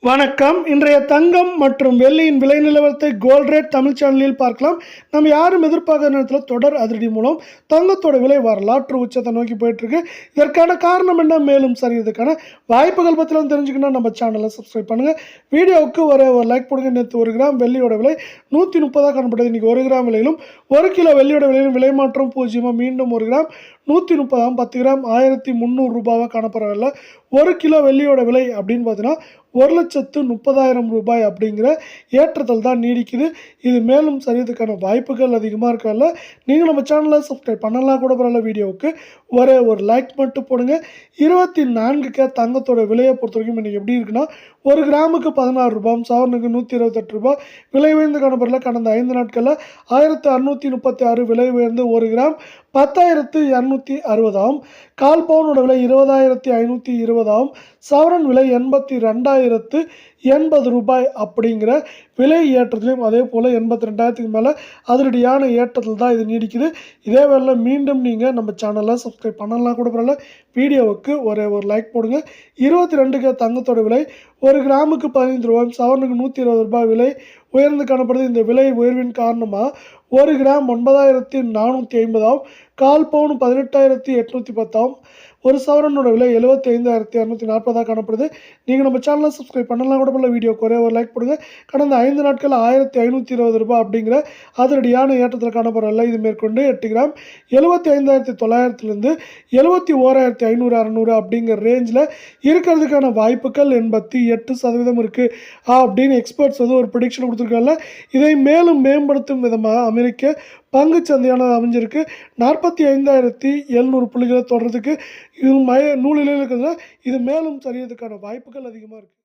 வணக்கம். இன்றைய தங்கம் மற்றும் வெள்ளியின் விலை நிலவரத்தை கோல்ட் ரேட் தமிழ் சேனலில் பார்க்கலாம். நம்ம யாரும் எதிர்பார்க்காத நேரத்தில் தொடர் அதிரடி மூலம் தங்கத்தோட விலை வரலாற்று உச்சத்தை நோக்கி போயிட்டு இருக்கு. இதற்கான காரணம் என்ன, மேலும் சரியதுக்கான வாய்ப்புகள் பற்றிலாம் தெரிஞ்சுக்கணும் நம்ம சேனலை சப்ஸ்கிரைப் பண்ணுங்க. வீடியோவுக்கு ஒரு லைக் போடுங்க. நேற்று 1 கிராம் வெள்ளியோட விலை 130 காணப்பட்டது. இன்னைக்கு 1 கிராம் விலையிலும் 1 கிலோ வெள்ளியோட விலையிலும் விலை மாற்றம் 0. மீண்டும் 1 கிராம் 130, 10 கிராம் 1300 ரூபாவாக காணப்படவில்லை. 1 கிலோ வெள்ளியோட விலை அப்படின்னு பார்த்தீங்கன்னா 1,30,000 ரூபாய் அப்படிங்கிற ஏற்றத்தில் தான் நீடிக்குது. இது மேலும் சரியதுக்கான வாய்ப்புகள் அதிகமாக இருக்கல. நீங்கள் நம்ம சேனலை சப்ஸ்கிரைப் பண்ணலாம் கூட பரவாயில்ல. வீடியோவுக்கு ஒரு லைக் மட்டும் போடுங்க. 24K தங்கத்தோட விலையை பொறுத்த வரைக்கும் இன்றைக்கி எப்படி இருக்குன்னா, 1 கிராமுக்கு 16 ரூபாய், சவரனுக்கு 128 ரூபாய் விலை உயர்ந்து காணப்படல. கடந்த 5 நாட்களில் 1636 விலை உயர்ந்து 1 கிராம் 10,260 கால் பவுனோட விலை 20,520 சவரன் விலை 82,080 ரூபாய் அப்படிங்கிற விலை ஏற்றத்திலையும், அதே போல் 82,000க்கு மேலே அதிரடியான ஏற்றத்தில் தான் இது நீடிக்குது. இதே வேலை மீண்டும் நீங்கள் நம்ம சேனலை சப்ஸ்கிரைப் பண்ணலாம் கூட பரவாயில்ல. வீடியோவுக்கு ஒரு லைக் போடுங்க. 22K தங்கத்தோட விலை 1 கிராமுக்கு 15 ரூபாய், சவரனுக்கு 120 ரூபாய் விலை உயர்ந்து காணப்படுது. இந்த விலை உயர்வின் காரணமாக 1 கிராம் 9,450 கால் பவுன் 18,810 ஒரு சவரனோட விலை 75,240 காணப்படுது. நீங்கள் நம்ம சேனலை சப்ஸ்கிரைப் பண்ணலாம் கூட போல. வீடியோக்கு ஒரு லைக் போடுங்க. கடந்த 5 நாட்கள் 1,520 ரூபாய் அப்படிங்கிற அதிரடியான ஏற்றத்தில் காணப்படவில்லை. இது மேற்கொண்டு 8 கிராம் 75,900லேருந்து 71,500 600 அப்படிங்கிற ரேஞ்சில் இருக்கிறதுக்கான வாய்ப்புகள் 88% இருக்குது அப்படின்னு எக்ஸ்பர்ட்ஸ் ஒரு ப்ரிடிக்ஷன் கொடுத்துருக்காங்க. இதை மேலும் மேம்படுத்தும் விதமாக அமெரிக்க பங்கு சந்தையானது அமைஞ்சிருக்கு. 45,700 புள்ளிகளை தொடர்றதுக்கு இது நூலிலே இருக்கிறதுல இது மேலும் சரியதுக்கான வாய்ப்புகள் அதிகமாக இருக்குது.